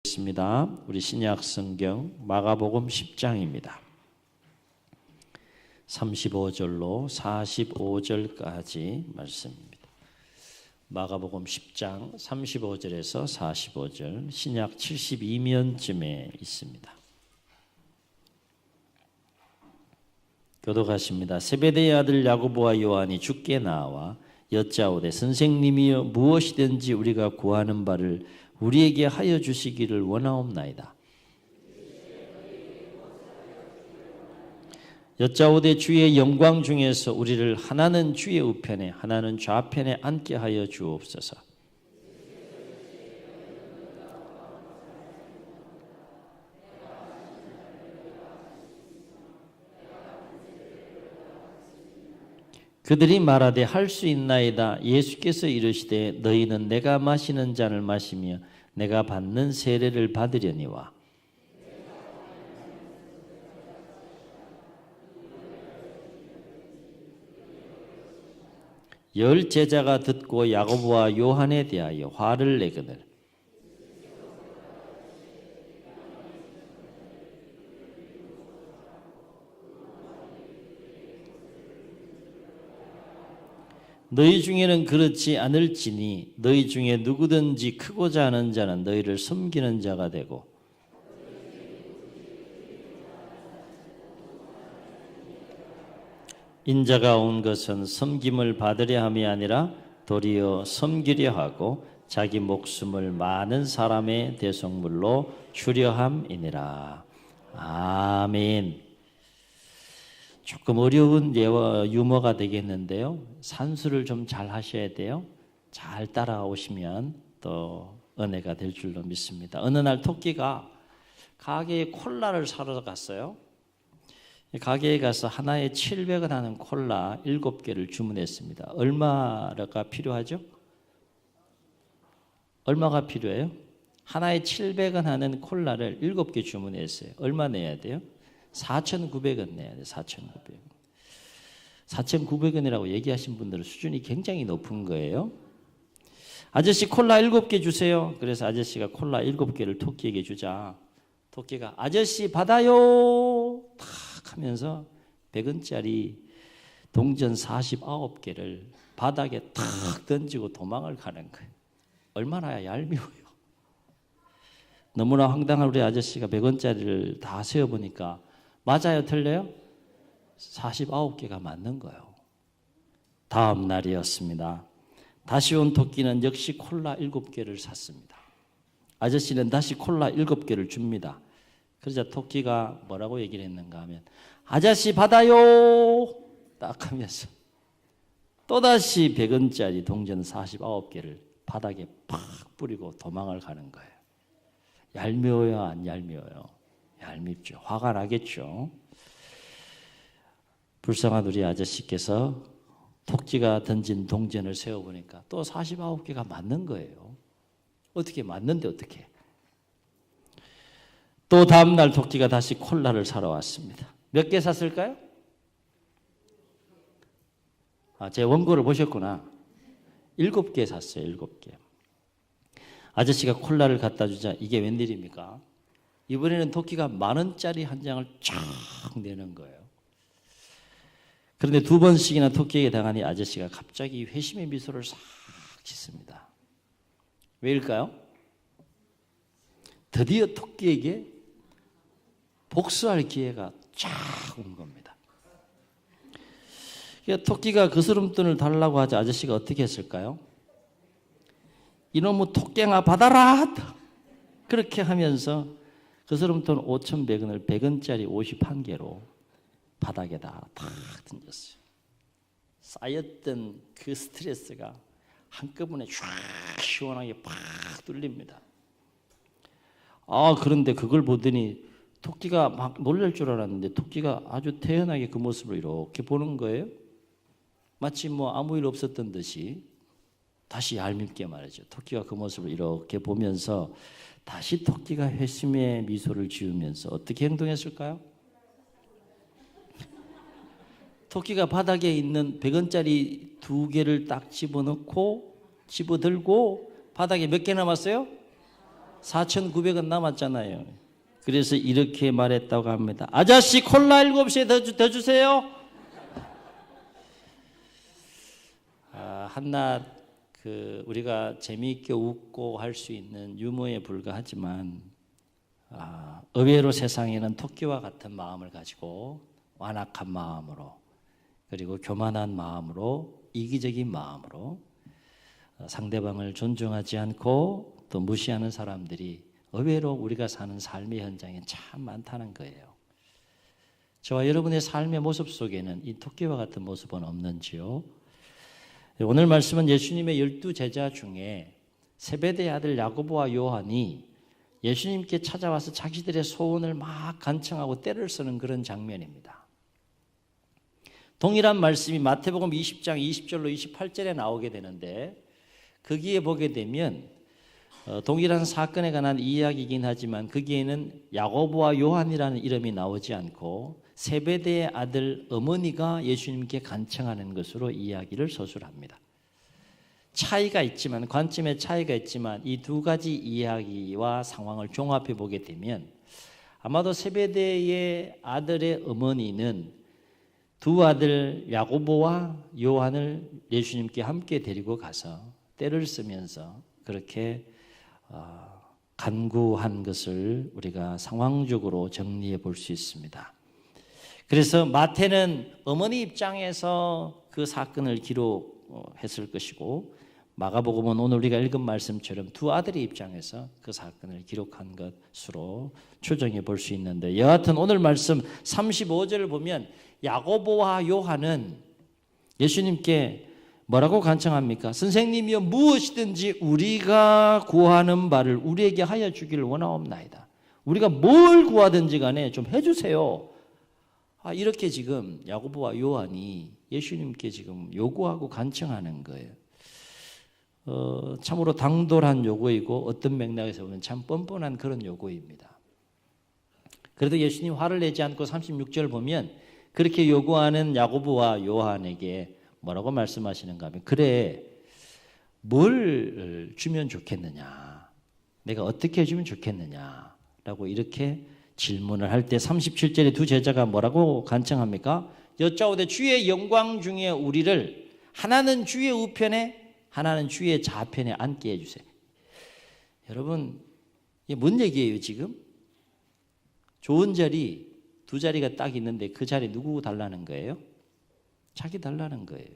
있습니다. 우리 신약 성경 마가복음 10장입니다. 35절로 45절까지 말씀입니다. 마가복음 10장 35절에서 45절, 신약 72면쯤에 있습니다. 교독하십니다. 세베대의 아들 야고보와 요한이 주께 나와 여짜오되 선생님이여 무엇이든지 우리가 구하는 바를 우리에게 하여 주시기를 원하옵나이다. 여짜오되 주의 영광 중에서 우리를 하나는 주의 우편에 하나는 좌편에 앉게 하여 주옵소서. 그들이 말하되 할 수 있나이다. 예수께서 이르시되 너희는 내가 마시는 잔을 마시며 내가 받는 세례를 받으려니와. 열 제자가 듣고 야고보와 요한에 대하여 화를 내거늘 너희 중에는 그렇지 않을지니 너희 중에 누구든지 크고자 하는 자는 너희를 섬기는 자가 되고 인자가 온 것은 섬김을 받으려 함이 아니라 도리어 섬기려 하고 자기 목숨을 많은 사람의 대속물로 주려 함이니라. 아멘. 조금 어려운 예와 유머가 되겠는데요. 산수를 좀 잘 하셔야 돼요. 잘 따라오시면 또 은혜가 될 줄로 믿습니다. 어느 날 토끼가 가게에 콜라를 사러 갔어요. 가게에 가서 하나에 700원 하는 콜라 7개를 주문했습니다. 얼마가 필요하죠? 얼마가 필요해요? 하나에 700원 하는 콜라를 7개 주문했어요. 얼마 내야 돼요? 4,900원 내야 돼. 4,900원. 4,900원이라고 얘기하신 분들은 수준이 굉장히 높은 거예요. 아저씨 콜라 7개 주세요. 그래서 아저씨가 콜라 7개를 토끼에게 주자. 토끼가 아저씨 받아요 탁 하면서 100원짜리 동전 49개를 바닥에 탁 던지고 도망을 가는 거예요. 얼마나 얄미워요. 너무나 황당한 우리 아저씨가 100원짜리를 다 세어보니까 맞아요? 틀려요? 49개가 맞는 거예요. 다음 날이었습니다. 다시 온 토끼는 역시 콜라 7개를 샀습니다. 아저씨는 다시 콜라 7개를 줍니다. 그러자 토끼가 뭐라고 얘기를 했는가 하면 아저씨 받아요 딱 하면서 또다시 100원짜리 동전 49개를 바닥에 팍 뿌리고 도망을 가는 거예요. 얄미워요? 안 얄미워요? 얄밉죠. 화가 나겠죠. 불쌍한 우리 아저씨께서 토끼가 던진 동전을 세어보니까 또 49개가 맞는 거예요. 어떻게 맞는데 어떻게? 또 다음날 토끼가 다시 콜라를 사러 왔습니다. 몇 개 샀을까요? 제 원고를 보셨구나. 7개 샀어요. 7개. 아저씨가 콜라를 갖다 주자 이게 웬일입니까? 이번에는 토끼가 10,000원짜리 한 장을 쫙 내는 거예요. 그런데 2번씩이나 토끼에게 당하니 아저씨가 갑자기 회심의 미소를 싹 짓습니다. 왜일까요? 드디어 토끼에게 복수할 기회가 쫙 온 겁니다. 토끼가 그 스름돈을 달라고 하자 아저씨가 어떻게 했을까요? 이놈의 토깽아 받아라! 그렇게 하면서 그 스름돈 5,100원을 100원짜리 51개로 바닥에다 탁 던졌어요. 쌓였던 그 스트레스가 한꺼번에 쫙 시원하게 팍 뚫립니다. 그런데 그걸 보더니 토끼가 막 놀랄 줄 알았는데 토끼가 아주 태연하게 그 모습을 이렇게 보는 거예요. 마치 아무 일 없었던 듯이 다시 얄밉게 말이죠. 토끼가 그 모습을 이렇게 보면서 다시 토끼가 회심의 미소를 지으면서 어떻게 행동했을까요? 토끼가 바닥에 있는 100원짜리 2개를 딱 집어넣고 집어들고 바닥에 몇 개 남았어요? 4,900원 남았잖아요. 그래서 이렇게 말했다고 합니다. 아저씨 콜라 7시에 더 주세요. 한낱 우리가 재미있게 웃고 할 수 있는 유머에 불과하지만 의외로 세상에는 토끼와 같은 마음을 가지고 완악한 마음으로 그리고 교만한 마음으로 이기적인 마음으로 상대방을 존중하지 않고 또 무시하는 사람들이 의외로 우리가 사는 삶의 현장에 참 많다는 거예요. 저와 여러분의 삶의 모습 속에는 이 토끼와 같은 모습은 없는지요? 오늘 말씀은 예수님의 12제자 중에 세베대의 아들 야고보와 요한이 예수님께 찾아와서 자기들의 소원을 막 간청하고 떼를 쓰는 그런 장면입니다. 동일한 말씀이 마태복음 20장 20절로 28절에 나오게 되는데 거기에 보게 되면 동일한 사건에 관한 이야기이긴 하지만 거기에는 야고보와 요한이라는 이름이 나오지 않고 세베대의 아들 어머니가 예수님께 간청하는 것으로 이야기를 서술합니다. 차이가 있지만 관점의 차이가 있지만 이 두 가지 이야기와 상황을 종합해 보게 되면 아마도 세베대의 아들의 어머니는 두 아들 야고보와 요한을 예수님께 함께 데리고 가서 떼를 쓰면서 그렇게 간구한 것을 우리가 상황적으로 정리해 볼 수 있습니다. 그래서 마태는 어머니 입장에서 그 사건을 기록했을 것이고 마가복음은 오늘 우리가 읽은 말씀처럼 두 아들의 입장에서 그 사건을 기록한 것으로 추정해 볼 수 있는데 여하튼 오늘 말씀 35절을 보면 야고보와 요한은 예수님께 뭐라고 간청합니까? 선생님이여 무엇이든지 우리가 구하는 바를 우리에게 하여 주기를 원하옵나이다. 우리가 뭘 구하든지 간에 좀 해주세요. 이렇게 지금 야고보와 요한이 예수님께 지금 요구하고 간청하는 거예요. 참으로 당돌한 요구이고 어떤 맥락에서 보면 참 뻔뻔한 그런 요구입니다. 그래도 예수님 화를 내지 않고 36절 보면 그렇게 요구하는 야고보와 요한에게 뭐라고 말씀하시는가 하면 그래 뭘 주면 좋겠느냐 내가 어떻게 해주면 좋겠느냐 라고 이렇게 질문을 할 때 37절에 두 제자가 뭐라고 간청합니까? 여짜오되 주의 영광 중에 우리를 하나는 주의 우편에 하나는 주의 좌편에 앉게 해주세요. 여러분 이게 뭔 얘기예요 지금? 좋은 자리 두 자리가 딱 있는데 그 자리 누구 달라는 거예요? 자기 달라는 거예요.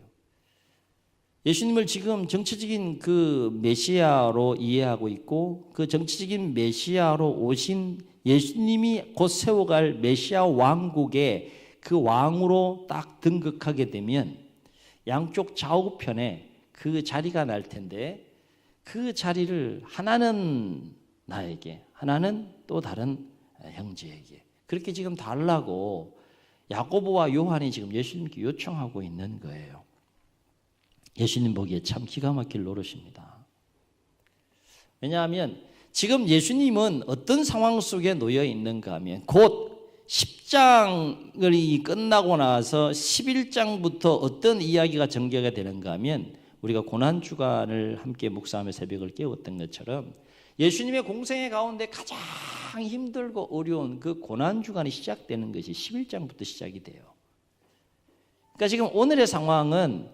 예수님을 지금 정치적인 그 메시아로 이해하고 있고 그 정치적인 메시아로 오신 예수님이 곧 세워갈 메시아 왕국의 그 왕으로 딱 등극하게 되면 양쪽 좌우편에 그 자리가 날 텐데 그 자리를 하나는 나에게 하나는 또 다른 형제에게 그렇게 지금 달라고 야고보와 요한이 지금 예수님께 요청하고 있는 거예요. 예수님 보기에 참 기가 막힐 노릇입니다. 왜냐하면 지금 예수님은 어떤 상황 속에 놓여 있는가 하면 곧 10장이 끝나고 나서 11장부터 어떤 이야기가 전개가 되는가 하면 우리가 고난주간을 함께 묵상하며 새벽을 깨웠던 것처럼 예수님의 공생의 가운데 가장 힘들고 어려운 그 고난주간이 시작되는 것이 11장부터 시작이 돼요. 그러니까 지금 오늘의 상황은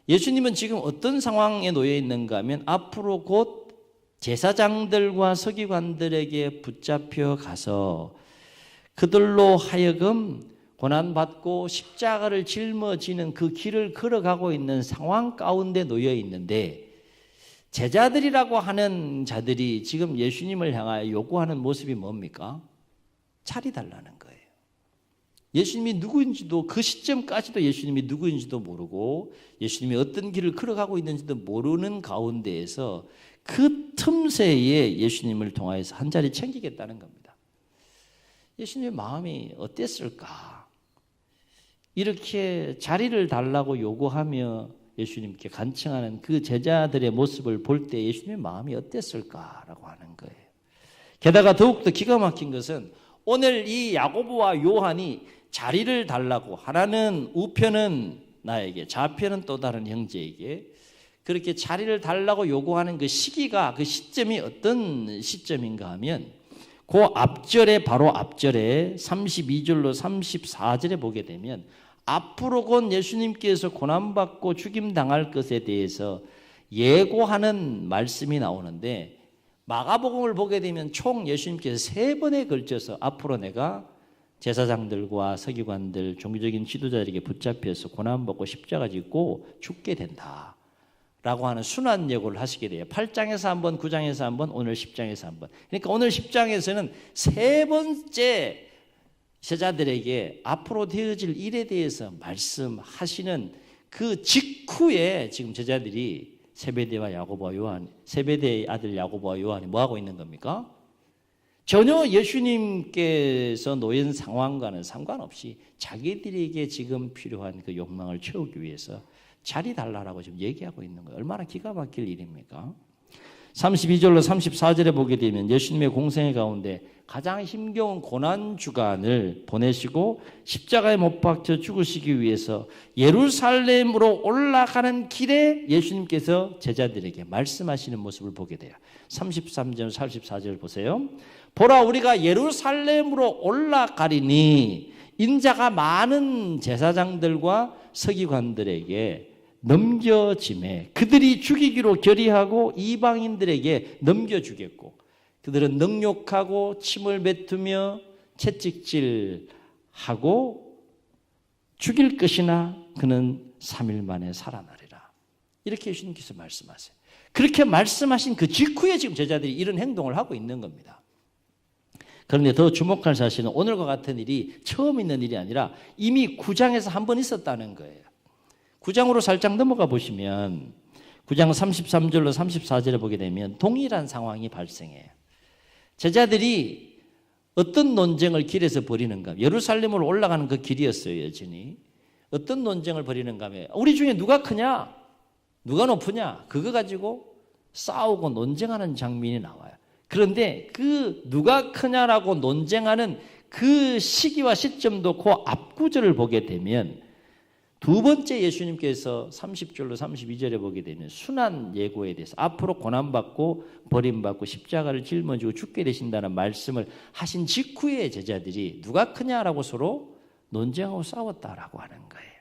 예수님은 지금 어떤 상황에 놓여 있는가 하면 앞으로 곧 제사장들과 서기관들에게 붙잡혀 가서 그들로 하여금 고난받고 십자가를 짊어지는 그 길을 걸어가고 있는 상황 가운데 놓여 있는데 제자들이라고 하는 자들이 지금 예수님을 향하여 요구하는 모습이 뭡니까? 자리 달라는 거예요. 예수님이 누구인지도 그 시점까지도 예수님이 누구인지도 모르고 예수님이 어떤 길을 걸어가고 있는지도 모르는 가운데에서 그 틈새에 예수님을 통하여서 한 자리 챙기겠다는 겁니다. 예수님의 마음이 어땠을까? 이렇게 자리를 달라고 요구하며 예수님께 간청하는 그 제자들의 모습을 볼 때 예수님의 마음이 어땠을까라고 하는 거예요. 게다가 더욱더 기가 막힌 것은 오늘 이 야고보와 요한이 자리를 달라고 하나는 우편은 나에게 좌편은 또 다른 형제에게 그렇게 자리를 달라고 요구하는 그 시기가, 그 시점이 어떤 시점인가 하면 그 앞절에, 바로 앞절에 32절로 34절에 보게 되면 앞으로 곧 예수님께서 고난받고 죽임당할 것에 대해서 예고하는 말씀이 나오는데, 마가복음을 보게 되면 총 예수님께서 3번에 걸쳐서 앞으로 내가 제사장들과 서기관들, 종교적인 지도자들에게 붙잡혀서 고난받고 십자가 짓고 죽게 된다 라고 하는 순환 예고를 하시게 돼요. 8장에서 한 번, 9장에서 한 번, 오늘 10장에서 한 번. 그러니까 오늘 10장에서는 3번째 제자들에게 앞으로 되어질 일에 대해서 말씀하시는 그 직후에 지금 제자들이 세베대와 야고보와 요한, 세베대의 아들 야고보와 요한이 뭐 하고 있는 겁니까? 전혀 예수님께서 놓인 상황과는 상관없이 자기들에게 지금 필요한 그 욕망을 채우기 위해서 자리 달라라고 지금 얘기하고 있는 거예요. 얼마나 기가 막힐 일입니까? 32절로 34절에 보게 되면 예수님의 공생의 가운데 가장 힘겨운 고난주간을 보내시고 십자가에 못 박혀 죽으시기 위해서 예루살렘으로 올라가는 길에 예수님께서 제자들에게 말씀하시는 모습을 보게 돼요. 33절, 34절 보세요. 보라, 우리가 예루살렘으로 올라가리니 인자가 많은 제사장들과 서기관들에게 넘겨짐에 그들이 죽이기로 결의하고 이방인들에게 넘겨주겠고 그들은 능욕하고 침을 뱉으며 채찍질하고 죽일 것이나 그는 3일 만에 살아나리라. 이렇게 예수님께서 말씀하세요. 그렇게 말씀하신 그 직후에 지금 제자들이 이런 행동을 하고 있는 겁니다. 그런데 더 주목할 사실은 오늘과 같은 일이 처음 있는 일이 아니라 이미 9장에서 한 번 있었다는 거예요. 9장으로 살짝 넘어가 보시면 9장 33절로 34절에 보게 되면 동일한 상황이 발생해요. 제자들이 어떤 논쟁을 길에서 벌이는가? 예루살렘으로 올라가는 그 길이었어요, 여전히. 어떤 논쟁을 벌이는가 하면 우리 중에 누가 크냐? 누가 높으냐? 그거 가지고 싸우고 논쟁하는 장면이 나와요. 그런데 그 누가 크냐라고 논쟁하는 그 시기와 시점도 그 앞구절을 보게 되면 두 번째 예수님께서 30절로 32절에 보게 되면 순환 예고에 대해서 앞으로 고난받고 버림받고 십자가를 짊어지고 죽게 되신다는 말씀을 하신 직후에 제자들이 누가 크냐라고 서로 논쟁하고 싸웠다라고 하는 거예요.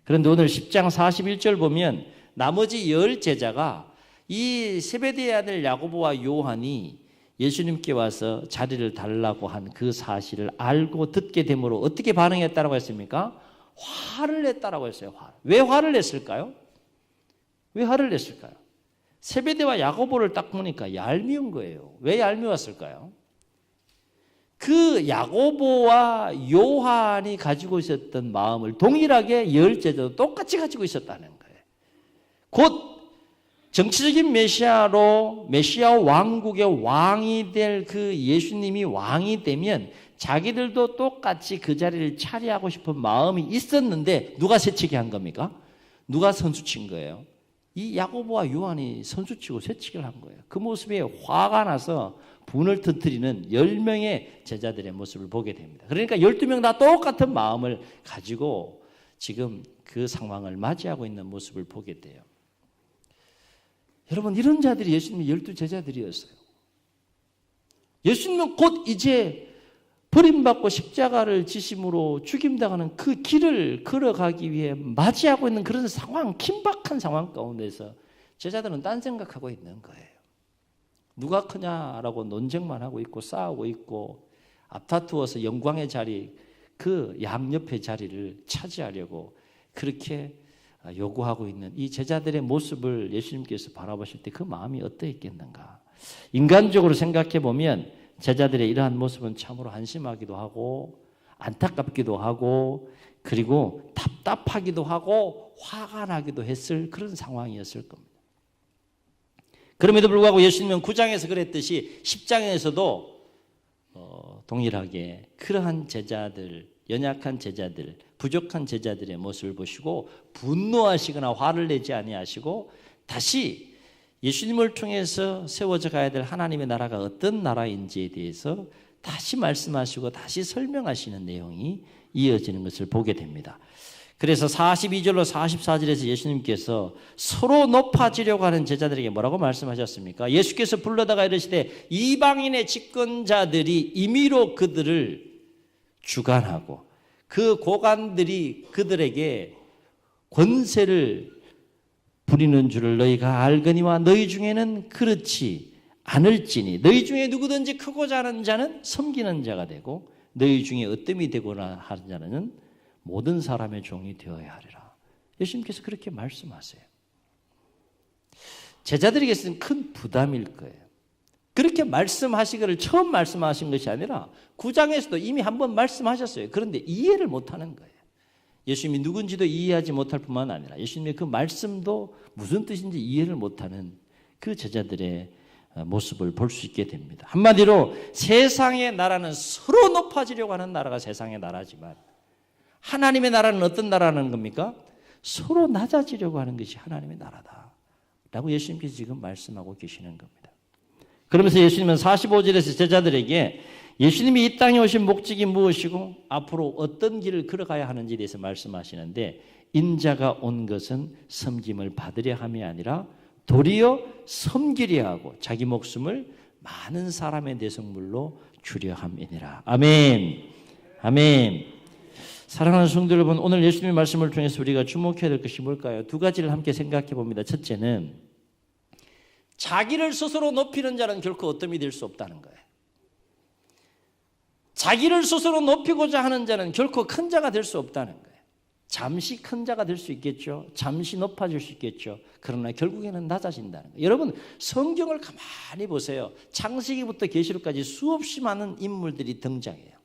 그런데 오늘 10장 41절 보면 나머지 10 제자가 이 세베대의 아들 야고보와 요한이 예수님께 와서 자리를 달라고 한 그 사실을 알고 듣게 되므로 어떻게 반응했다고 했습니까? 화를 냈다라고 했어요. 왜 화를 냈을까요? 왜 화를 냈을까요? 세베대와 야고보를 딱 보니까 얄미운 거예요. 왜 얄미웠을까요? 그 야고보와 요한이 가지고 있었던 마음을 동일하게 10 제자도 똑같이 가지고 있었다는 거예요. 곧 정치적인 메시아로 메시아 왕국의 왕이 될 그 예수님이 왕이 되면 자기들도 똑같이 그 자리를 차지하고 싶은 마음이 있었는데 누가 새치기 한 겁니까? 누가 선수친 거예요? 이 야고보와 요한이 선수치고 새치기를 한 거예요. 그 모습에 화가 나서 분을 터뜨리는 10명의 제자들의 모습을 보게 됩니다. 그러니까 12명 다 똑같은 마음을 가지고 지금 그 상황을 맞이하고 있는 모습을 보게 돼요. 여러분, 이런 자들이 예수님의 12 제자들이었어요. 예수님은 곧 이제 버림받고 십자가를 지심으로 죽임당하는 그 길을 걸어가기 위해 맞이하고 있는 그런 상황, 긴박한 상황 가운데서 제자들은 딴 생각하고 있는 거예요. 누가 크냐라고 논쟁만 하고 있고 싸우고 있고 앞다투어서 영광의 자리, 그 양옆의 자리를 차지하려고 그렇게 요구하고 있는 이 제자들의 모습을 예수님께서 바라보실 때 그 마음이 어떠했겠는가? 인간적으로 생각해 보면 제자들의 이러한 모습은 참으로 한심하기도 하고 안타깝기도 하고 그리고 답답하기도 하고 화가 나기도 했을 그런 상황이었을 겁니다. 그럼에도 불구하고 예수님은 9장에서 그랬듯이 10장에서도 동일하게 그러한 제자들, 연약한 제자들, 부족한 제자들의 모습을 보시고 분노하시거나 화를 내지 아니하시고 다시 예수님을 통해서 세워져 가야 될 하나님의 나라가 어떤 나라인지에 대해서 다시 말씀하시고 다시 설명하시는 내용이 이어지는 것을 보게 됩니다. 그래서 42절로 44절에서 예수님께서 서로 높아지려고 하는 제자들에게 뭐라고 말씀하셨습니까? 예수께서 불러다가 이르시되 이방인의 집권자들이 임의로 그들을 주관하고 그 고관들이 그들에게 권세를 부리는 줄을 너희가 알거니와 너희 중에는 그렇지 않을지니 너희 중에 누구든지 크고자 하는 자는 섬기는 자가 되고 너희 중에 으뜸이 되거나 하는 자는 모든 사람의 종이 되어야 하리라. 예수님께서 그렇게 말씀하세요. 제자들에게서는 큰 부담일 거예요. 그렇게 말씀하시기를 처음 말씀하신 것이 아니라 9장에서도 이미 한번 말씀하셨어요. 그런데 이해를 못하는 거예요. 예수님이 누군지도 이해하지 못할 뿐만 아니라 예수님의 그 말씀도 무슨 뜻인지 이해를 못하는 그 제자들의 모습을 볼 수 있게 됩니다. 한마디로 세상의 나라는 서로 높아지려고 하는 나라가 세상의 나라지만 하나님의 나라는 어떤 나라는 겁니까? 서로 낮아지려고 하는 것이 하나님의 나라다 라고 예수님께서 지금 말씀하고 계시는 겁니다. 그러면서 예수님은 45절에서 제자들에게 예수님이 이 땅에 오신 목적이 무엇이고 앞으로 어떤 길을 걸어가야 하는지에 대해서 말씀하시는데 인자가 온 것은 섬김을 받으려 함이 아니라 도리어 섬기려 하고 자기 목숨을 많은 사람의 대성물로 주려 함이니라. 아멘. 아멘. 사랑하는 성도 여러분, 오늘 예수님의 말씀을 통해서 우리가 주목해야 될 것이 뭘까요? 두 가지를 함께 생각해 봅니다. 첫째는 자기를 스스로 높이는 자는 결코 어뜸이 될 수 없다는 거예요. 자기를 스스로 높이고자 하는 자는 결코 큰 자가 될 수 없다는 거예요. 잠시 큰 자가 될 수 있겠죠. 잠시 높아질 수 있겠죠. 그러나 결국에는 낮아진다는 거예요. 여러분 성경을 가만히 보세요. 창세기부터 계시록까지 수없이 많은 인물들이 등장해요.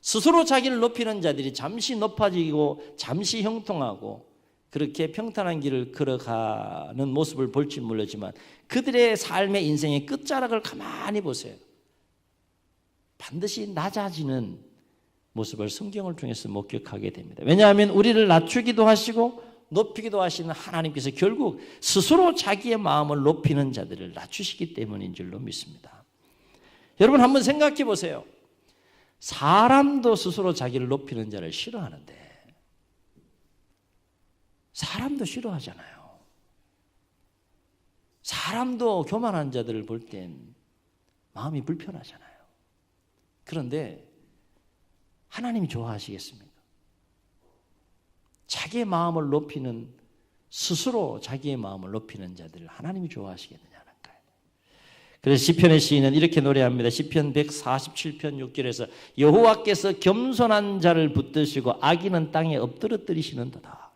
스스로 자기를 높이는 자들이 잠시 높아지고 잠시 형통하고 그렇게 평탄한 길을 걸어가는 모습을 볼지 모르지만 그들의 삶의 인생의 끝자락을 가만히 보세요. 반드시 낮아지는 모습을 성경을 통해서 목격하게 됩니다. 왜냐하면 우리를 낮추기도 하시고 높이기도 하시는 하나님께서 결국 스스로 자기의 마음을 높이는 자들을 낮추시기 때문인 줄로 믿습니다. 여러분 한번 생각해 보세요. 사람도 스스로 자기를 높이는 자를 싫어하는데 사람도 싫어하잖아요. 사람도 교만한 자들을 볼 땐 마음이 불편하잖아요. 그런데 하나님이 좋아하시겠습니까? 자기의 마음을 높이는 스스로 자기의 마음을 높이는 자들을 하나님이 좋아하시겠느냐는 거예요. 그래서 시편의 시인은 이렇게 노래합니다. 시편 147편 6절에서 여호와께서 겸손한 자를 붙드시고 악인은 땅에 엎드러뜨리시는도다.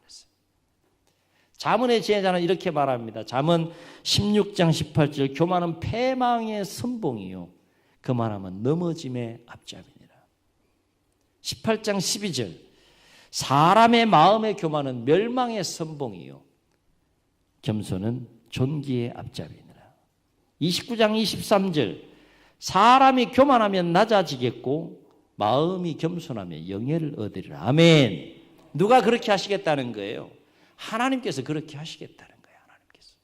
잠언의 지혜자는 이렇게 말합니다. 잠언 16장 18절 교만은 패망의 선봉이요 그만하면 넘어짐의 앞잡이니라. 18장 12절 사람의 마음의 교만은 멸망의 선봉이요 겸손은 존귀의 앞잡이니라. 29장 23절 사람이 교만하면 낮아지겠고 마음이 겸손하면 영예를 얻으리라. 아멘. 누가 그렇게 하시겠다는 거예요? 하나님께서 그렇게 하시겠다는 거예요. 하나님께서.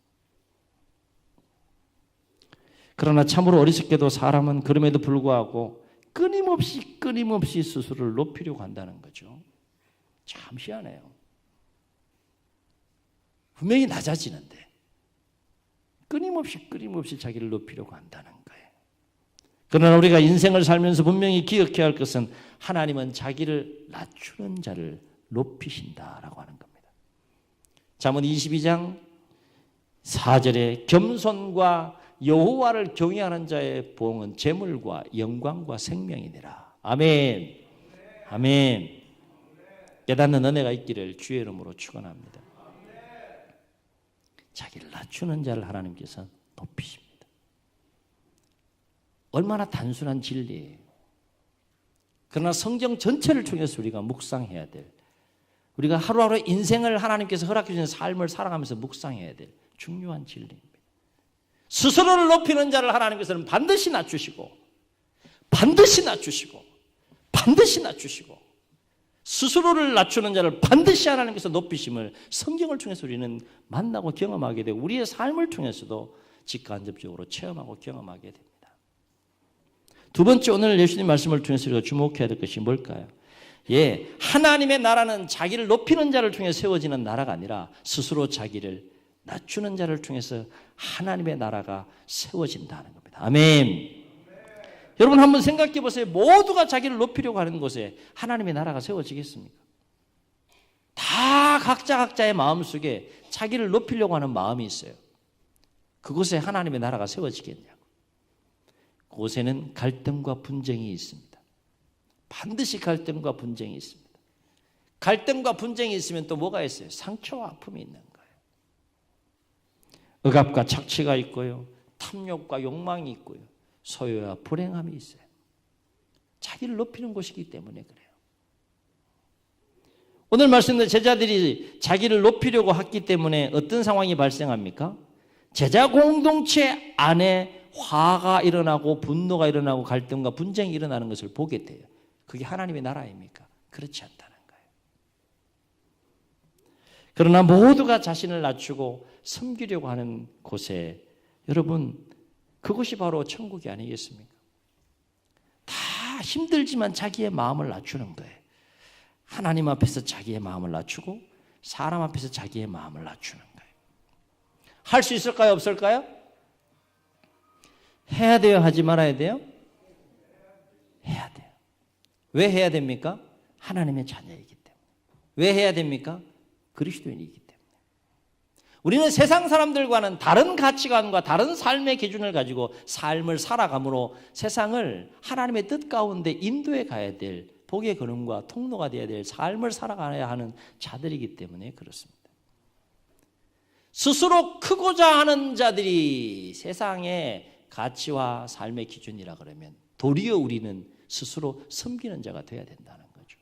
그러나 참으로 어리석게도 사람은 그럼에도 불구하고 끊임없이 스스로를 높이려고 한다는 거죠. 참 희한해요. 분명히 낮아지는데 끊임없이 자기를 높이려고 한다는 거예요. 그러나 우리가 인생을 살면서 분명히 기억해야 할 것은 하나님은 자기를 낮추는 자를 높이신다라고 하는 겁니다. 잠언 22장 4절에 겸손과 여호와를 경외하는 자의 보응은 재물과 영광과 생명이니라. 아멘. 아멘. 깨닫는 은혜가 있기를 주의 이름으로 축원합니다. 자기를 낮추는 자를 하나님께서 높이십니다. 얼마나 단순한 진리예요. 그러나 성경 전체를 통해서 우리가 묵상해야 될, 우리가 하루하루 인생을 하나님께서 허락해 주신 삶을 살아가면서 묵상해야 될 중요한 진리입니다. 스스로를 높이는 자를 하나님께서는 반드시 낮추시고 스스로를 낮추는 자를 반드시 하나님께서 높이심을 성경을 통해서 우리는 만나고 경험하게 되고 우리의 삶을 통해서도 직간접적으로 체험하고 경험하게 됩니다. 두 번째, 오늘 예수님 말씀을 통해서 우리가 주목해야 될 것이 뭘까요? 예, 하나님의 나라는 자기를 높이는 자를 통해 세워지는 나라가 아니라 스스로 자기를 낮추는 자를 통해서 하나님의 나라가 세워진다는 겁니다. 아멘. 여러분 한번 생각해 보세요. 모두가 자기를 높이려고 하는 곳에 하나님의 나라가 세워지겠습니까? 다 각자의 마음속에 자기를 높이려고 하는 마음이 있어요. 그곳에 하나님의 나라가 세워지겠냐고. 그곳에는 갈등과 분쟁이 있습니다. 반드시 갈등과 분쟁이 있습니다. 갈등과 분쟁이 있으면 또 뭐가 있어요? 상처와 아픔이 있는 거예요. 억압과 착취가 있고요. 탐욕과 욕망이 있고요. 소유와 불행함이 있어요. 자기를 높이는 곳이기 때문에 그래요. 오늘 말씀드린 제자들이 자기를 높이려고 했기 때문에 어떤 상황이 발생합니까? 제자 공동체 안에 화가 일어나고 분노가 일어나고 갈등과 분쟁이 일어나는 것을 보게 돼요. 그게 하나님의 나라입니까? 그렇지 않다는 거예요. 그러나 모두가 자신을 낮추고 섬기려고 하는 곳에 여러분 그곳이 바로 천국이 아니겠습니까? 다 힘들지만 자기의 마음을 낮추는 거예요. 하나님 앞에서 자기의 마음을 낮추고 사람 앞에서 자기의 마음을 낮추는 거예요. 할 수 있을까요? 없을까요? 해야 돼요? 하지 말아야 돼요? 해야 돼요. 왜 해야 됩니까? 하나님의 자녀이기 때문에. 왜 해야 됩니까? 그리스도인이기 때문에. 우리는 세상 사람들과는 다른 가치관과 다른 삶의 기준을 가지고 삶을 살아감으로 세상을 하나님의 뜻 가운데 인도해 가야 될 복의 근원과 통로가 되어야 될 삶을 살아가야 하는 자들이기 때문에 그렇습니다. 스스로 크고자 하는 자들이 세상의 가치와 삶의 기준이라 그러면 도리어 우리는 스스로 섬기는 자가 되어야 된다는 거죠.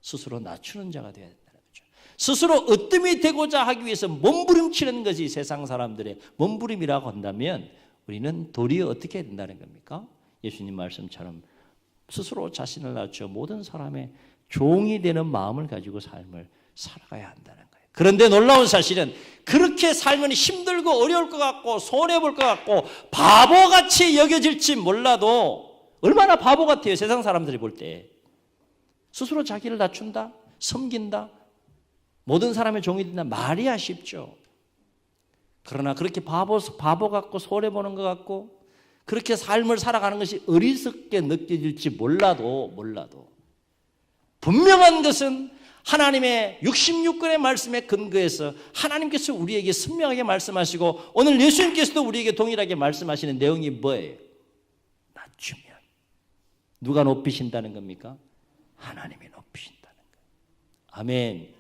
스스로 낮추는 자가 되어야 된다는 거죠. 스스로 으뜸이 되고자 하기 위해서 몸부림치는 것이 세상 사람들의 몸부림이라고 한다면 우리는 도리어 어떻게 해야 된다는 겁니까? 예수님 말씀처럼 스스로 자신을 낮춰 모든 사람의 종이 되는 마음을 가지고 삶을 살아가야 한다는 거예요. 그런데 놀라운 사실은 그렇게 살면 힘들고 어려울 것 같고 손해볼 것 같고 바보같이 여겨질지 몰라도 얼마나 바보 같아요. 세상 사람들이 볼 때. 스스로 자기를 낮춘다, 섬긴다, 모든 사람의 종이 된다 말이야 쉽죠. 그러나 그렇게 바보 같고 손해보는 것 같고 그렇게 삶을 살아가는 것이 어리석게 느껴질지 몰라도 분명한 것은 하나님의 66권의 말씀에 근거해서 하나님께서 우리에게 선명하게 말씀하시고 오늘 예수님께서도 우리에게 동일하게 말씀하시는 내용이 뭐예요? 낮추면 누가 높이신다는 겁니까? 하나님이 높이신다는 거예요. 아멘.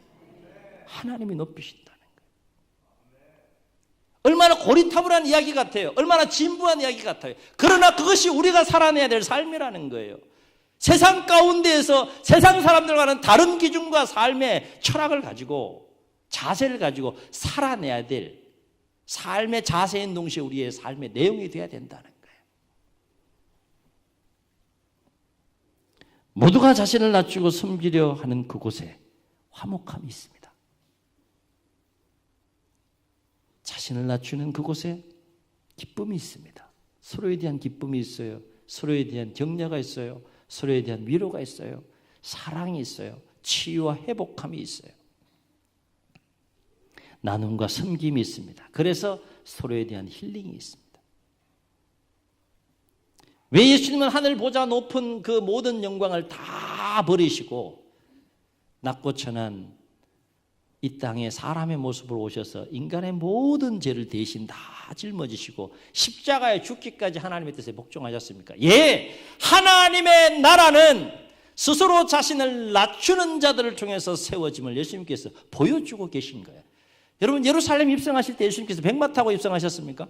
하나님이 높이신다는 거예요. 얼마나 고리타분한 이야기 같아요. 얼마나 진부한 이야기 같아요. 그러나 그것이 우리가 살아내야 될 삶이라는 거예요. 세상 가운데에서 세상 사람들과는 다른 기준과 삶의 철학을 가지고 자세를 가지고 살아내야 될 삶의 자세인 동시에 우리의 삶의 내용이 되어야 된다는 거예요. 모두가 자신을 낮추고 섬기려 하는 그곳에 화목함이 있습니다. 자신을 낮추는 그곳에 기쁨이 있습니다. 서로에 대한 기쁨이 있어요. 서로에 대한 격려가 있어요. 서로에 대한 위로가 있어요. 사랑이 있어요. 치유와 회복함이 있어요. 나눔과 섬김이 있습니다. 그래서 서로에 대한 힐링이 있습니다. 왜 예수님은 하늘 보좌 높은 그 모든 영광을 다 버리시고 낮고 천한 이 땅에 사람의 모습으로 오셔서 인간의 모든 죄를 대신 다 짊어지시고 십자가에 죽기까지 하나님의 뜻에 복종하셨습니까? 예! 하나님의 나라는 스스로 자신을 낮추는 자들을 통해서 세워짐을 예수님께서 보여주고 계신 거예요. 여러분 예루살렘 입성하실 때 예수님께서 백마 타고 입성하셨습니까?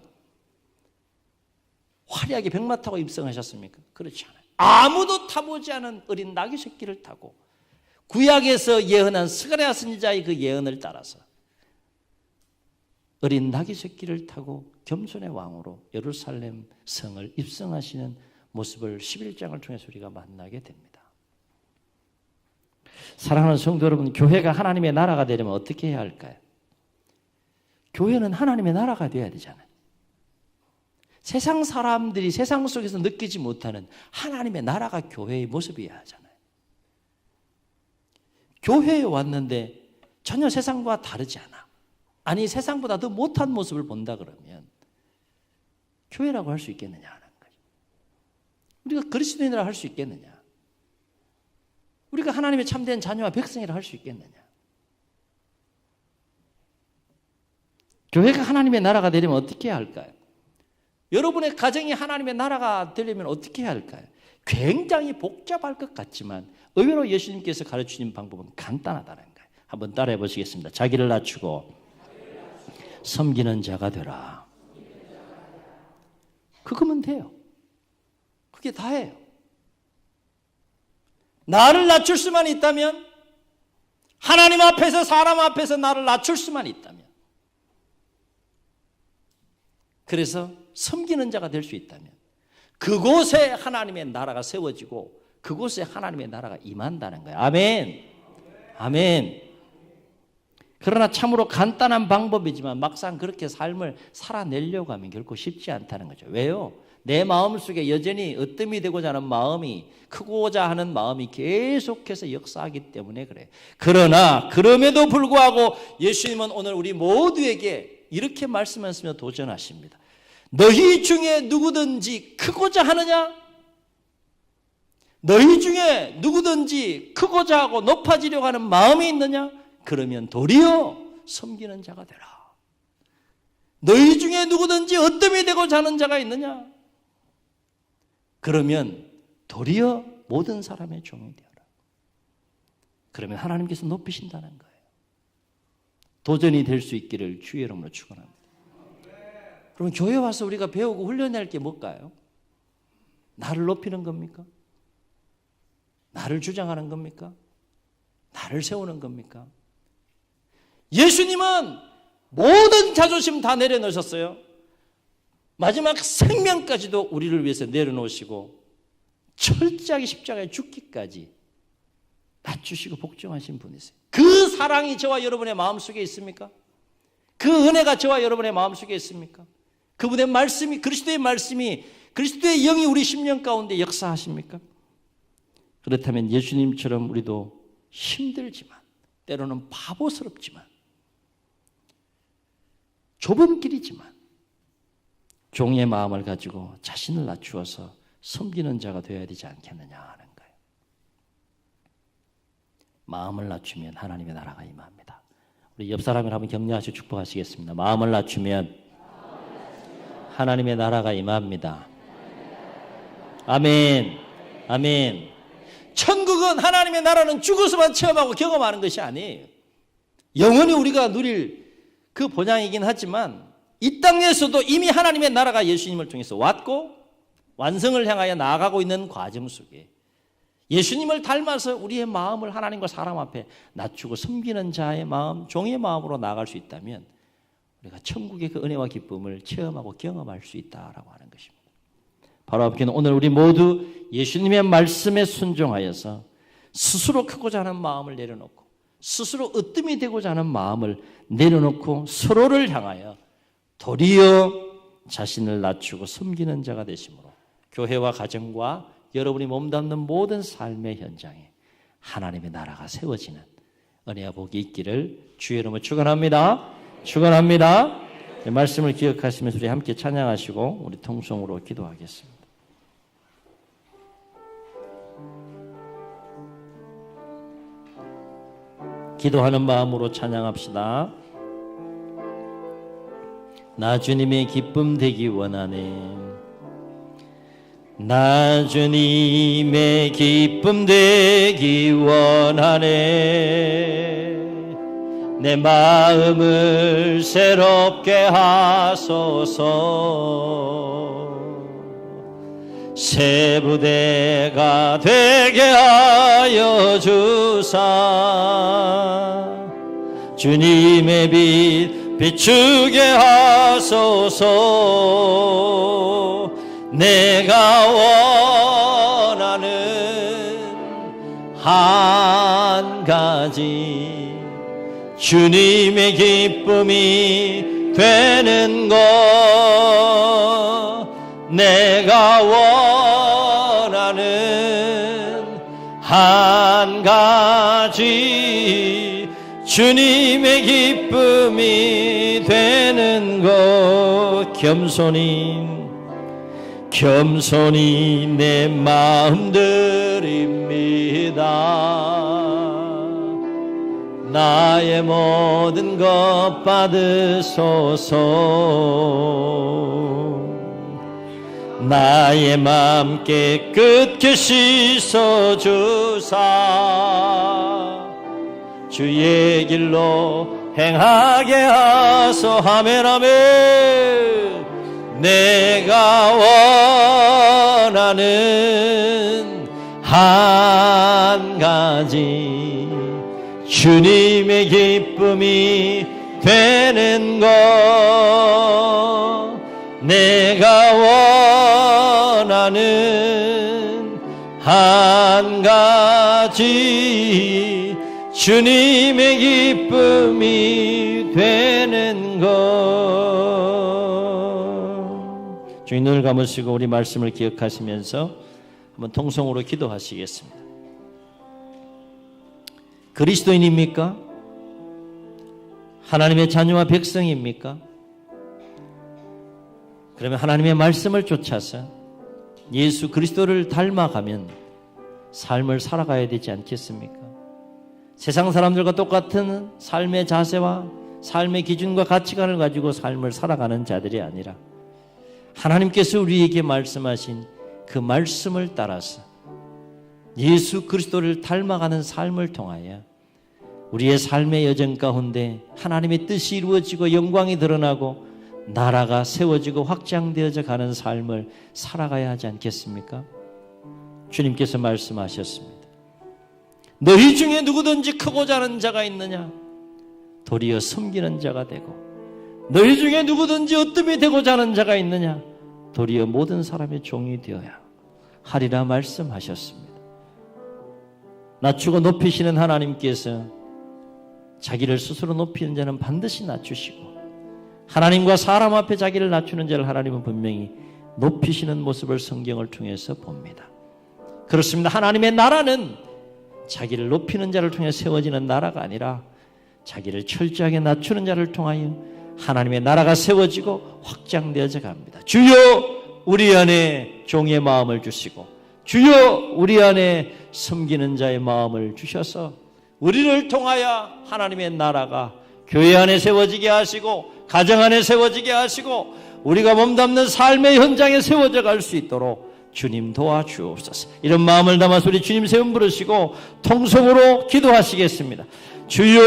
화려하게 백마 타고 입성하셨습니까? 그렇지 않아요. 아무도 타보지 않은 어린 나귀 새끼를 타고 구약에서 예언한 스가랴 선지자의 그 예언을 따라서 어린 나귀 새끼를 타고 겸손의 왕으로 예루살렘 성을 입성하시는 모습을 11장을 통해서 우리가 만나게 됩니다. 사랑하는 성도 여러분, 교회가 하나님의 나라가 되려면 어떻게 해야 할까요? 교회는 하나님의 나라가 되어야 되잖아요. 세상 사람들이 세상 속에서 느끼지 못하는 하나님의 나라가 교회의 모습이어야 하잖아요. 교회에 왔는데 전혀 세상과 다르지 않아. 아니 세상보다 더 못한 모습을 본다 그러면 교회라고 할 수 있겠느냐 하는 거죠. 우리가 그리스도인이라 할 수 있겠느냐. 우리가 하나님의 참된 자녀와 백성이라 할 수 있겠느냐. 교회가 하나님의 나라가 되려면 어떻게 해야 할까요? 여러분의 가정이 하나님의 나라가 되려면 어떻게 해야 할까요? 굉장히 복잡할 것 같지만 의외로 예수님께서 가르치는 방법은 간단하다는 거예요. 한번 따라해 보시겠습니다. 자기를 낮추고 섬기는 자가 되라. 그거면 돼요. 그게 다예요. 나를 낮출 수만 있다면, 하나님 앞에서 사람 앞에서 나를 낮출 수만 있다면, 그래서 섬기는 자가 될 수 있다면 그곳에 하나님의 나라가 세워지고 그곳에 하나님의 나라가 임한다는 거예요. 아멘. 아멘. 그러나 참으로 간단한 방법이지만 막상 그렇게 삶을 살아내려고 하면 결코 쉽지 않다는 거죠. 왜요? 내 마음속에 여전히 으뜸이 되고자 하는 마음이, 크고자 하는 마음이 계속해서 역사하기 때문에 그래요. 그러나 그럼에도 불구하고 예수님은 오늘 우리 모두에게 이렇게 말씀하시며 도전하십니다. 너희 중에 누구든지 크고자 하느냐? 너희 중에 누구든지 크고자 하고 높아지려고 하는 마음이 있느냐? 그러면 도리어 섬기는 자가 되라. 너희 중에 누구든지 어뜸이 되고자 하는 자가 있느냐? 그러면 도리어 모든 사람의 종이 되어라. 그러면 하나님께서 높이신다는 거예요. 도전이 될 수 있기를 주의 이름으로 축원합니다. 그럼 교회 와서 우리가 배우고 훈련해야 할 게 뭘까요? 나를 높이는 겁니까? 나를 주장하는 겁니까? 나를 세우는 겁니까? 예수님은 모든 자존심 다 내려놓으셨어요. 마지막 생명까지도 우리를 위해서 내려놓으시고 철저하게 십자가에 죽기까지 낮추시고 복종하신 분이세요. 그 사랑이 저와 여러분의 마음속에 있습니까? 그 은혜가 저와 여러분의 마음속에 있습니까? 그분의 말씀이, 그리스도의 말씀이, 그리스도의 영이 우리 심령 가운데 역사하십니까? 그렇다면 예수님처럼 우리도 힘들지만, 때로는 바보스럽지만, 좁은 길이지만 종의 마음을 가지고 자신을 낮추어서 섬기는 자가 되어야 되지 않겠느냐 하는 거예요. 마음을 낮추면 하나님의 나라가 임합니다. 우리 옆 사람을 한번 격려하시고 축복하시겠습니다. 마음을 낮추면 하나님의 나라가 임합니다. 아멘. 아멘. 천국은, 하나님의 나라는 죽어서만 체험하고 경험하는 것이 아니에요. 영원히 우리가 누릴 그 본향이긴 하지만 이 땅에서도 이미 하나님의 나라가 예수님을 통해서 왔고 완성을 향하여 나아가고 있는 과정 속에 예수님을 닮아서 우리의 마음을 하나님과 사람 앞에 낮추고 섬기는 자의 마음, 종의 마음으로 나아갈 수 있다면 우리가 천국의 그 은혜와 기쁨을 체험하고 경험할 수 있다라고 하는 것입니다. 바로 앞에는 오늘 우리 모두 예수님의 말씀에 순종하여서 스스로 크고자 하는 마음을 내려놓고 스스로 으뜸이 되고자 하는 마음을 내려놓고 서로를 향하여 도리어 자신을 낮추고 섬기는 자가 되심으로 교회와 가정과 여러분이 몸담는 모든 삶의 현장에 하나님의 나라가 세워지는 은혜와 복이 있기를 주의 이름으로 축원합니다. 축원합니다. 말씀을 기억하시면서 우리 함께 찬양하시고 우리 통성으로 기도하겠습니다. 기도하는 마음으로 찬양합시다. 나 주님의 기쁨 되기 원하네. 나 주님의 기쁨 되기 원하네. 내 마음을 새롭게 하소서. 새 부대가 되게 하여 주사. 주님의 빛 비추게 하소서. 내가 원하는 한 가지 주님의 기쁨이 되는 것. 내가 원하는 한 한 가지 주님의 기쁨이 되는 것 겸손히 내 마음 드립니다. 나의 모든 것 받으소서. 나의 맘 깨끗게 씻어주사 주의 길로 행하게 하소. 아멘 아멘. 내가 원하는 한 가지 주님의 기쁨이 되는 것. 내가 원하는 한 가지 주님의 기쁨이 되는 것. 주님 눈을 감으시고 우리 말씀을 기억하시면서 한번 통성으로 기도하시겠습니다. 그리스도인입니까? 하나님의 자녀와 백성입니까? 그러면 하나님의 말씀을 쫓아서 예수 그리스도를 닮아가면 삶을 살아가야 되지 않겠습니까? 세상 사람들과 똑같은 삶의 자세와 삶의 기준과 가치관을 가지고 삶을 살아가는 자들이 아니라 하나님께서 우리에게 말씀하신 그 말씀을 따라서 예수 그리스도를 닮아가는 삶을 통하여 우리의 삶의 여정 가운데 하나님의 뜻이 이루어지고 영광이 드러나고 나라가 세워지고 확장되어져 가는 삶을 살아가야 하지 않겠습니까? 주님께서 말씀하셨습니다. 너희 중에 누구든지 크고자 하는 자가 있느냐? 도리어 섬기는 자가 되고, 너희 중에 누구든지 으뜸이 되고자 하는 자가 있느냐? 도리어 모든 사람의 종이 되어야 하리라 말씀하셨습니다. 낮추고 높이시는 하나님께서 자기를 스스로 높이는 자는 반드시 낮추시고, 하나님과 사람 앞에 자기를 낮추는 자를 하나님은 분명히 높이시는 모습을 성경을 통해서 봅니다. 그렇습니다. 하나님의 나라는 자기를 높이는 자를 통해 세워지는 나라가 아니라 자기를 철저하게 낮추는 자를 통하여 하나님의 나라가 세워지고 확장되어져 갑니다. 주여 우리 안에 종의 마음을 주시고, 주여 우리 안에 섬기는 자의 마음을 주셔서 우리를 통하여 하나님의 나라가 교회 안에 세워지게 하시고, 가정 안에 세워지게 하시고, 우리가 몸담는 삶의 현장에 세워져 갈 수 있도록 주님 도와주옵소서. 이런 마음을 담아서 우리 주님 세움 부르시고 통성으로 기도하시겠습니다. 주여